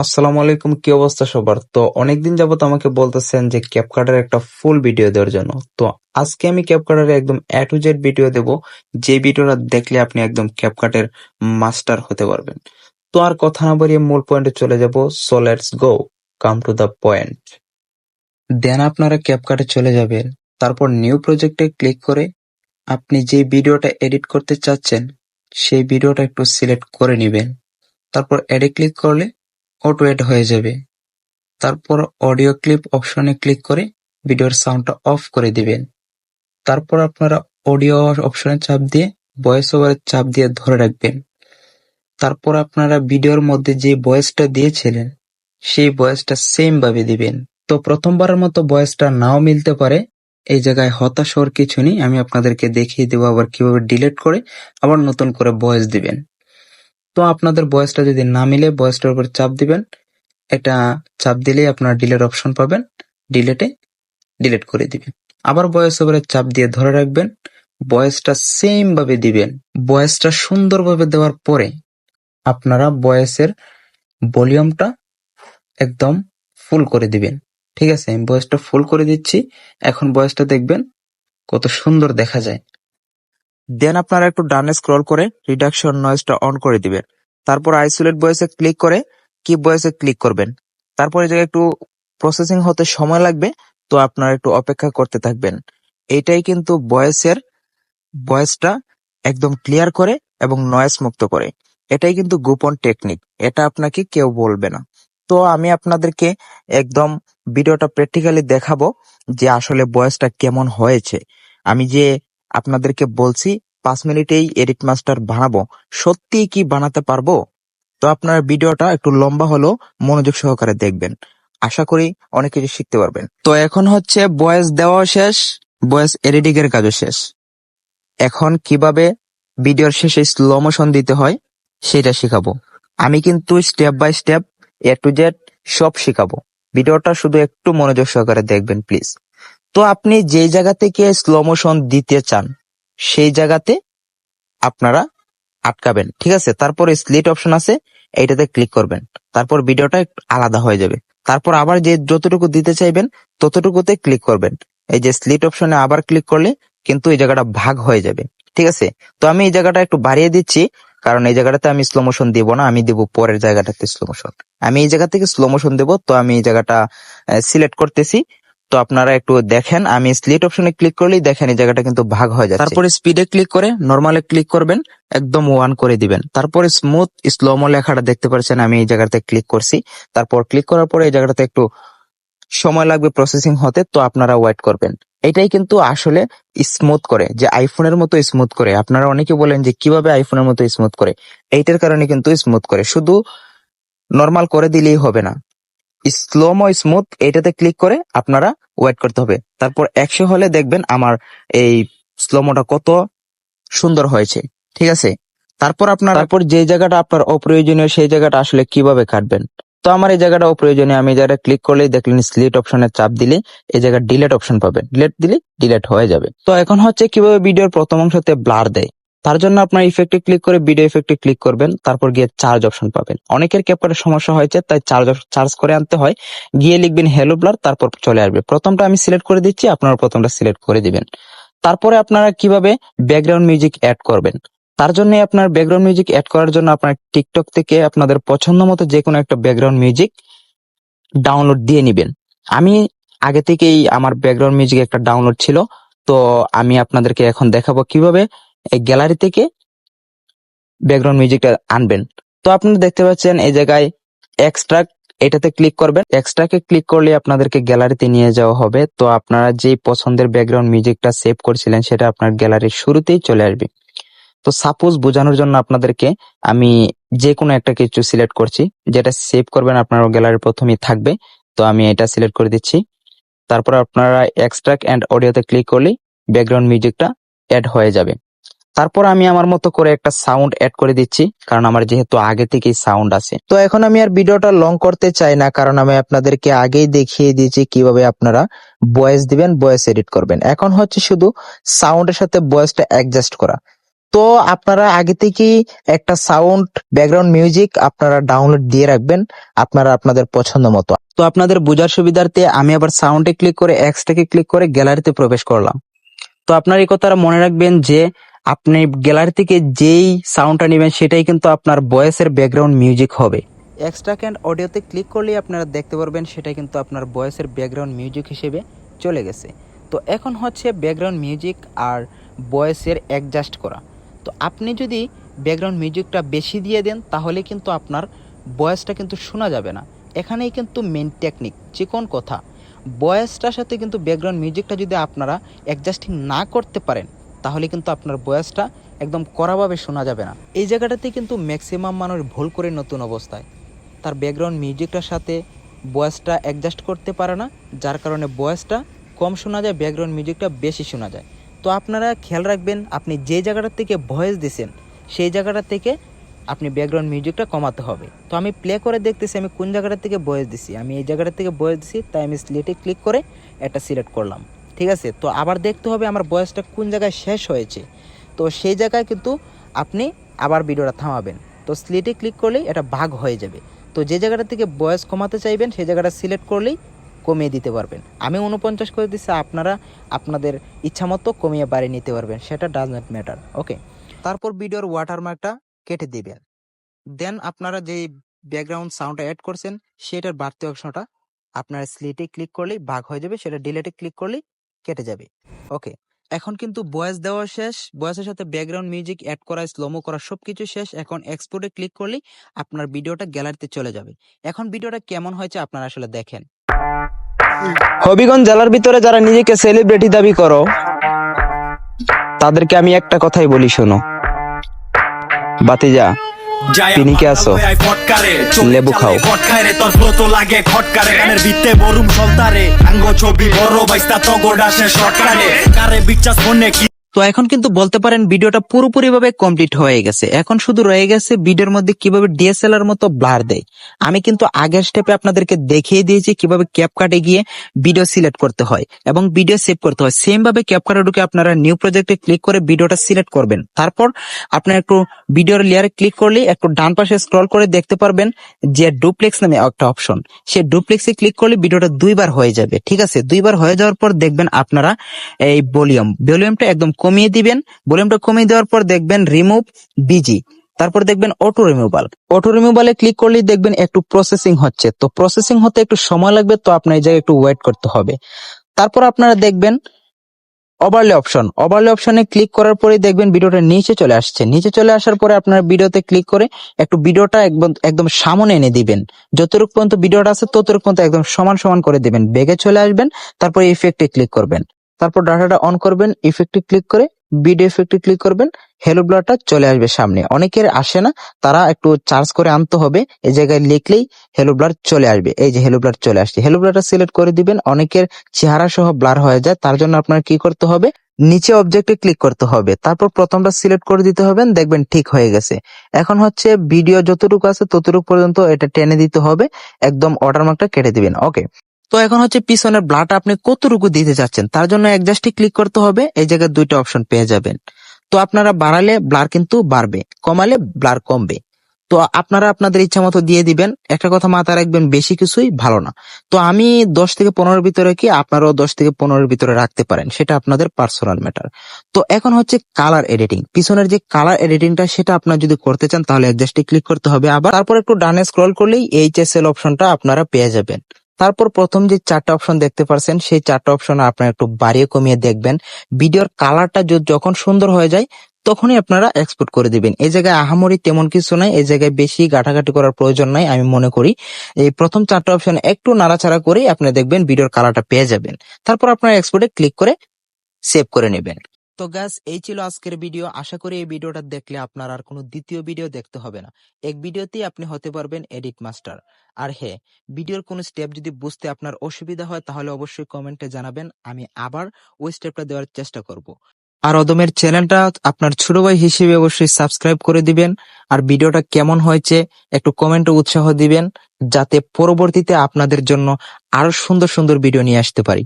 আসসালামু আলাইকুম, কি অবস্থা সবার? তো অনেকদিন যাবত আমাকে বলতেছেন যে ক্যাপকাটের একটা ফুল ভিডিও দেওয়ার জন্য। তো আজকে আমি ক্যাপকাটের একদম এ টু জেড ভিডিও দেব, যে ভিডিওটা দেখলে আপনি একদম ক্যাপকাটের মাস্টার হতে পারবেন। তো আর কথা না বাড়িয়ে মূল পয়েন্টে চলে যাব। So let's go, come to the point. Then আপনারা ক্যাপকাটে চলে যাবেন, তারপর নিউ প্রজেক্টে ক্লিক করে আপনি যে ভিডিওটা এডিট করতে চাচ্ছেন সেই ভিডিওটা একটু সিলেক্ট করে নেবেন। তারপর এডে ক্লিক করলে অটো এড হয়ে যাবে। তারপর অডিও ক্লিপ অপশনে ক্লিক করে ভিডিওর সাউন্ডটা অফ করে দিবেন। তারপর আপনারা অডিও অপশনে চাপ দিয়ে ভয়েস ওভারে চাপ দিয়ে ধরে রাখবেন। তারপর আপনারা ভিডিওর মধ্যে যে ভয়েসটা দিয়েছিলেন সেই ভয়েসটা সেম ভাবে দিবেন। তো প্রথমবারের মতো ভয়েসটা নাও মিলতে পারে, এই জায়গায় হতাশ হওয়ার কিছু নেই। আমি আপনাদেরকে দেখিয়ে দেবো আবার কিভাবে ডিলিট করে আবার নতুন করে ভয়েস দিবেন। তো আপনাদের ভয়েসটা যদি না মিলে ভয়েসটার উপর চাপ দিবেন, এটা চাপ দিলেই আপনারা ডিলেট অপশন পাবেন, ডিলেটে ডিলিট করে দিবেন। আবার ভয়েস ওভারে চাপ দিয়ে ধরে রাখবেন, ভয়েসটা সেম ভাবে দিবেন। ভয়েসটা সুন্দরভাবে দেওয়ার পরে আপনারা ভয়েসের ভলিউমটা একদম ফুল করে দিবেন। ঠিক আছে, আমি ভয়েসটা ফুল করে দিচ্ছি। এখন ভয়েসটা দেখবেন কত সুন্দর দেখা যায়। দেন আপনারা একটু ডানে স্ক্রল করে রিডাকশন নয়েজটা অন করে দিবেন। তারপর আইসোলেট ভয়েসে ক্লিক করে কিপ ভয়েসে ক্লিক করবেন। তারপর এই জায়গায় একটু প্রসেসিং হতে সময় লাগবে, তো আপনারা একটু অপেক্ষা করতে থাকবেন। এইটাই কিন্তু ভয়েসটা একদম ক্লিয়ার করে এবং নয়েজ মুক্ত করে। এটাই কিন্তু গোপন টেকনিক, এটা আপনাকে কেউ বলবে না। তো আমি আপনাদেরকে একদম ভিডিওটা প্র্যাকটিক্যালি দেখাবো যে আসলে ভয়েসটা কেমন হয়েছে। আমি যে আপনাদেরকে বলছি 5 মিনিটেই এডিট মাস্টার বানাবো, সত্যিই কি বানাতে পারবো? তো আপনার ভিডিওটা একটু লম্বা হলেও মনোযোগ সহকারে দেখবেন, আশা করি অনেক কিছু শিখতে পারবেন। তো এখন হচ্ছে ভয়েস দেওয়া শেষ, ভয়েস এডিটিং এর কাজও শেষ। এখন কিভাবে ভিডিওর শেষে স্লো মোশন দিতে হয় সেটা শিখাবো। আমি কিন্তু step by step A to Z সব শিখাবো। ভিডিওটা শুধু একটু মনোযোগ সহকারে দেখবেন প্লিজ। তো আপনি যেই জায়গা থেকে স্লো মোশন দিতে চান সেই জায়গাতে আপনারা আটকাবেন, ঠিক আছে? তারপর স্প্লিট অপশন আছে, এইটাতে ক্লিক করবেন। তারপর ভিডিওটা একটু আলাদা হয়ে যাবে। তারপর আবার যে যতটুকু দিতে চাইবেন ততটুকুতে ক্লিক করবেন। এই যে স্প্লিট অপশনে আবার ক্লিক করলে কিন্তু এই জায়গাটা ভাগ হয়ে যাবে, ঠিক আছে? তো আমি এই জায়গাটা একটু বাড়িয়ে দিচ্ছি, কারণ এই জায়গাটাতে আমি স্লো মোশন দিব না, আমি দিব পরের জায়গাটাতে স্লো মোশন। আমি এই জায়গা থেকে স্লো মোশন দেবো, তো আমি এই জায়গাটা সিলেক্ট করতেছি। তো আপনারা একটু দেখেন, আমি স্প্লিট অপশনে ক্লিক করলেই দেখেন এই জায়গাটা কিন্তু ভাগ হয়ে যাচ্ছে। তারপরে স্পিডে ক্লিক করে নরমালে ক্লিক করবেন, একদম 1 করে দিবেন। তারপরে স্মুথ স্লোমো লেখাটা দেখতে পাচ্ছেন, আমি এই জায়গাতে ক্লিক করছি। তারপর ক্লিক করার পরে এই জায়গাটাতে একটু সময় লাগবে প্রসেসিং হতে, তো আপনারা ওয়েট করবেন। এটাই কিন্তু আসলে স্মুথ করে, যে আইফোনের মতো স্মুথ করে। আপনারা অনেকে বলেন যে কিভাবে আইফোনের মতো স্মুথ করে, এইটার কারণে কিন্তু স্মুথ করে। শুধু নরমাল করে দিলেই হবে না, স্লোমো স্মুথ এটাতে ক্লিক করে আপনারা ওয়েট করতে হবে। তারপর 100 হলে দেখবেন আমার এই স্লোমোটা কত সুন্দর হয়েছে, ঠিক আছে? তারপর যে জায়গাটা আপনার অপ্রয়োজনীয় সেই জায়গাটা আসলে কিভাবে কাটবেন। তো আমার এই জায়গাটা অপ্রয়োজনীয়, আমি এই জায়গাটা ক্লিক করলেই দেখলেন স্লিট অপশনে চাপ দিলে এই জায়গায় ডিলেট অপশন পাবেন, ডিলেট দিলে ডিলেট হয়ে যাবে। তো এখন হচ্ছে কিভাবে ভিডিওর প্রথম অংশতে ব্লার দেয়। তার জন্য আপনার ইফেক্টে ক্লিক করে ভিডিও ইফেক্টে ক্লিক করবেন, তারপর গিয়ে চার্জ অপশন পাবেন। অনেকের ক্যাপকাটে সমস্যা হয়েছে, তাই চার্জ করে আনতে হয়। গিয়ে লিখবেন হ্যালো ব্লার, তারপর চলে আসবে। প্রথমটা আমি সিলেক্ট করে দিচ্ছি, আপনারা প্রথমটা সিলেক্ট করে দিবেন। তারপরে আপনারা কিভাবে ব্যাকগ্রাউন্ড মিউজিক অ্যাড করবেন, তার জন্য আপনার ব্যাকগ্রাউন্ড মিউজিক অ্যাড করার জন্য আপনার টিকটক থেকে আপনাদের পছন্দ মতো যে কোনো একটা ব্যাকগ্রাউন্ড মিউজিক ডাউনলোড দিয়ে নিবেন। আমি আগে থেকেই আমার ব্যাকগ্রাউন্ড মিউজিক একটা ডাউনলোড ছিল, তো আমি আপনাদেরকে এখন দেখাবো কিভাবে এই গ্যালারি থেকে ব্যাকগ্রাউন্ড মিউজিকটা আনবেন। তো আপনারা দেখতে পাচ্ছেন এই জায়গায় এক্সট্রাক্ট, এটাতে ক্লিক করবেন। এক্সট্রাকে ক্লিক করলে আপনাদেরকে গ্যালারিতে নিয়ে যাওয়া হবে। তো আপনারা যেই পছন্দের ব্যাকগ্রাউন্ড মিউজিকটা সেভ করেছিলেন সেটা আপনার গ্যালারির শুরুতেই চলে আসবে। তো সাপোজ বোঝানোর জন্য আপনাদেরকে আমি যে কোনো একটা কিছু সিলেক্ট করছি, যেটা সেভ করবেন আপনার গ্যালারির প্রথমেই থাকবে। তো আমি এটা সিলেক্ট করে দিচ্ছি। তারপর আপনারা এক্সট্রাক্ট এন্ড অডিওতে ক্লিক করলেই ব্যাকগ্রাউন্ড মিউজিকটা অ্যাড হয়ে যাবে। তারপর আমি আমার মতো করে একটা সাউন্ড অ্যাড করে দিচ্ছি, কারণ আমার যেহেতু আগে থেকেই সাউন্ড আছে। তো এখন আমি আর ভিডিওটা লং করতে চাই না, কারণ আমি আপনাদেরকে আগেই দেখিয়ে দিয়েছি কিভাবে আপনারা ভয়েস দিবেন, ভয়েস এডিট করবেন। এখন হচ্ছে শুধু সাউন্ডের সাথে ভয়েসটা অ্যাডজাস্ট করা। তো আপনারা আগে থেকেই একটা সাউন্ড ব্যাকগ্রাউন্ড মিউজিক আপনারা ডাউনলোড দিয়ে রাখবেন আপনারা আপনাদের পছন্দ মতো। তো আপনাদের বোঝার সুবিধার্থে আমি আবার সাউন্ডে ক্লিক করে এক্সট্রাকে ক্লিক করে গ্যালারিতে প্রবেশ করলাম। তো আপনার এই কথাটা মনে রাখবেন যে আপনি গ্যালারি থেকে যেই সাউন্ডটা নেবেন সেটাই কিন্তু আপনার ভয়েসের ব্যাকগ্রাউন্ড মিউজিক হবে। এক্সট্রা ক্যান্ড অডিওতে ক্লিক করলেই আপনারা দেখতে পারবেন সেটা কিন্তু আপনার ভয়েসের ব্যাকগ্রাউন্ড মিউজিক হিসেবে চলে গেছে। তো এখন হচ্ছে ব্যাকগ্রাউন্ড মিউজিক আর ভয়েসের অ্যাডজাস্ট করা। তো আপনি যদি ব্যাকগ্রাউন্ড মিউজিকটা বেশি দিয়ে দেন তাহলে কিন্তু আপনার ভয়েসটা কিন্তু শোনা যাবে না। এখানেই কিন্তু মেন টেকনিক, চিকন কথা। ভয়েসটার সাথে কিন্তু ব্যাকগ্রাউন্ড মিউজিকটা যদি আপনারা অ্যাডজাস্টিং না করতে পারেন তাহলে কিন্তু আপনার ভয়েসটা একদম কড়াভাবে শোনা যাবে না। এই জায়গাটাতে কিন্তু ম্যাক্সিমাম মানুষ ভুল করে নতুন অবস্থায় তার ব্যাকগ্রাউন্ড মিউজিকটার সাথে ভয়েসটা অ্যাডজাস্ট করতে পারে না, যার কারণে ভয়েসটা কম শোনা যায়, ব্যাকগ্রাউন্ড মিউজিকটা বেশি শোনা যায়। তো আপনারা খেয়াল রাখবেন আপনি যে জায়গাটা থেকে ভয়েস দিছেন সেই জায়গাটা থেকে আপনি ব্যাকগ্রাউন্ড মিউজিকটা কমাতে হবে। তো আমি প্লে করে দেখতেছি আমি কোন জায়গাটা থেকে ভয়েস দিছি। আমি এই জায়গাটা থেকে ভয়েস দিছি, তাই আমি স্লেটে ক্লিক করে এটা সিলেক্ট করলাম। ঠিক আছে, তো আবার দেখতে হবে আমার ভয়েসটা কোন জায়গায় শেষ হয়েছে। তো সেই জায়গায় কিন্তু আপনি আবার ভিডিওটা থামাবেন। তো স্লেটে ক্লিক করলেই এটা ভাগ হয়ে যাবে। তো যে জায়গাটা থেকে ভয়েস কমাতে চাইবেন সেই জায়গাটা সিলেক্ট করলেই কমিয়ে দিতে পারবেন। আমি 49 করে দিচ্ছি, আপনারা আপনাদের ইচ্ছা মতো কমিয়ে বাড়িয়ে নিতে পারবেন, সেটা ডাজ নট ম্যাটার। ওকে, তারপর ভিডিওর ওয়াটারমার্কটা কেটে দিবেন। দেন আপনারা যে ব্যাকগ্রাউন্ড সাউন্ডটা অ্যাড করছেন সেটার বাড়তি অংশটা আপনার স্লেটে ক্লিক করলেই ভাগ হয়ে যাবে, সেটা ডিলেটে ক্লিক করলেই কেটে যাবে। ওকে, এখন কিন্তু ভয়েস দেওয়া শেষ, ভয়েসের সাথে ব্যাকগ্রাউন্ড মিউজিক অ্যাড করা, স্লোমো করা সবকিছু শেষ। এখন এক্সপোর্টে ক্লিক করলেই আপনার ভিডিওটা গ্যালারিতে চলে যাবে। এখন ভিডিওটা কেমন হয়েছে আপনারা আসলে দেখেন। হবিগঞ্জ জেলার ভিতরে যারা নিজেকে সেলিব্রিটি দাবি করো তাদেরকে আমি একটা কথাই বলি, শোনো বাতিজা, তিনি কে আসো লেবু খাও। তো এখন কিন্তু বলতে পারেন ভিডিওটা পুরোপুরি ভাবে কমপ্লিট হয়ে গেছে। এখন শুধু রয়ে গেছে ভিডিওর মধ্যে কিভাবে ডিএসএলআর মতো ব্লার দেয়। আমি কিন্তু আগের স্টেপে আপনাদেরকে দেখিয়ে দিয়েছি কিভাবে ক্যাপকাটে গিয়ে ভিডিও সিলেক্ট করতে হয় এবং ভিডিও সেভ করতে হয়। সেম ভাবে ক্যাপকাটে ঢুকে আপনারা নিউ প্রজেক্টে ক্লিক করে ভিডিওটা সিলেক্ট করবেন। তারপর আপনার একটু ভিডিওর লেয়ারে ক্লিক করলে একটু ডান পাশে স্ক্রল করে দেখতে পারবেন যে ডুপ্লেক্স নামে একটা অপশন, সেই ডুপ্লেক্সে ক্লিক করলে ভিডিওটা দুইবার হয়ে যাবে। ঠিক আছে, দুইবার হয়ে যাওয়ার পর দেখবেন আপনারা এই ভলিউমটা একদম কমিয়ে দিবেন। ভলিউমটা কমিয়ে দেওয়ার পর দেখবেন রিমুভ বিজি, তারপর দেখবেন অটো রিমুভাল। অটো রিমুভালে ক্লিক করলেই দেখবেন একটু প্রসেসিং হচ্ছে। তো প্রসেসিং হতে একটু সময় লাগবে, তো আপনার এই জায়গায় একটু ওয়েট করতে হবে। তারপর আপনারা দেখবেন ওভারলে অপশন, ওভারলে অপশনে ক্লিক করার পরে দেখবেন ভিডিওটা নিচে চলে আসছে। নিচে চলে আসার পরে আপনার ভিডিওতে ক্লিক করে একটু ভিডিওটা একদম সামনে এনে দিবেন। যতটুকু পর্যন্ত ভিডিওটা আছে ততটুকু পর্যন্ত একদম সমান সমান করে দিবেন। ব্যাগে চলে আসবেন, তারপর ইফেক্টে ক্লিক করবেন, তারপর ডাটাটা অন করবেন, ইফেক্টে ক্লিক করে ভিডিও ইফেক্টে ক্লিক করবেন, হেলো ব্লারটা চলে আসবে সামনে। অনেকের আসে না, তারা একটু চার্জ করে আনতে হবে। এই জায়গায় লিখলেই হেলো ব্লার চলে আসবে। এই যে হেলো ব্লার চলে আসছে, হেলো ব্লারটা সিলেক্ট করে দিবেন। অনেকের চেহারা সহ ব্লার হয়ে যায়, তার জন্য আপনার কি করতে হবে, নিচে অবজেক্টে ক্লিক করতে হবে, তারপর প্রথমটা সিলেক্ট করে দিতে হবে, দেখবেন ঠিক হয়ে গেছে। এখন হচ্ছে ভিডিও যতটুকু আছে ততটুকু পর্যন্ত এটা টেনে দিতে হবে, একদম ওয়াটারমার্কটা কেটে দিবেন। ওকে, তো এখন হচ্ছে পিছনের ব্লারটা আপনি কতটুকু দিতে চাচ্ছেন তার জন্য অ্যাডজাস্টে ক্লিক করতে হবে। এই জায়গায় দুইটা অপশন পেয়ে যাবেন। তো আপনারা বাড়ালে ব্লার কিন্তু বাড়বে, কমালে ব্লার কমবে। তো আপনারা আপনাদের ইচ্ছা মতো দিয়ে দিবেন। একটা কথা মাথায় রাখবেন, বেশি কিছুই ভালো না। তো আমি 10 থেকে 15 ভিতরে কি, আপনারাও 10 থেকে 15 ভিতরে রাখতে পারেন, সেটা আপনাদের পার্সোনাল ম্যাটার। তো এখন হচ্ছে কালার এডিটিং। পিছনের যে কালার এডিটিংটা সেটা আপনারা যদি করতে চান তাহলে অ্যাডজাস্টে ক্লিক করতে হবে। আবার তারপর একটু ডানে স্ক্রল করলেই এইচএসএল অপশনটা আপনারা পেয়ে যাবেন। তারপর প্রথম যে 4টা অপশন দেখতে পাচ্ছেন সেই 4টা অপশন আপনারা একটু বাড়িয়ে কমিয়ে দেখবেন। ভিডিওর কালারটা যখন সুন্দর হয়ে যায় তখনই আপনারা এক্সপোর্ট করে দিবেন। এই জায়গায় আহামরি তেমন কিছু নাই, এই জায়গায় বেশি ঘাটাঘাটি করার প্রয়োজন নাই। আমি মনে করি এই প্রথম 4টা অপশন একটু নাড়াচাড়া করে আপনি দেখবেন ভিডিওর কালারটা পেয়ে যাবেন। তারপর আপনারা এক্সপোর্টে ক্লিক করে সেভ করে নেবেন। তো গাইস, এই ছিল আজকের ভিডিও। আশা করি এই ভিডিওটা দেখলে আপনার আর কোনো দ্বিতীয় ভিডিও দেখতে হবে না। এক ভিডিওতেই আপনি হতে পারবেন এডিট মাস্টার। আর হ্যাঁ, ভিডিওর কোনো স্টেপ যদি বুঝতে আপনার অসুবিধা হয় তাহলে অবশ্যই কমেন্টে জানাবেন, আমি আবার ওই স্টেপটা দেওয়ার চেষ্টা করব। আর অদমের চ্যানেলটা আপনার ছোট ভাই হিসেবে অবশ্যই সাবস্ক্রাইব করে দিবেন। আর ভিডিওটা কেমন হয়েছে একটু কমেন্টে উৎসাহ দিবেন, যাতে পরবর্তীতে আপনাদের জন্য আরো সুন্দর সুন্দর ভিডিও নিয়ে আসতে পারি।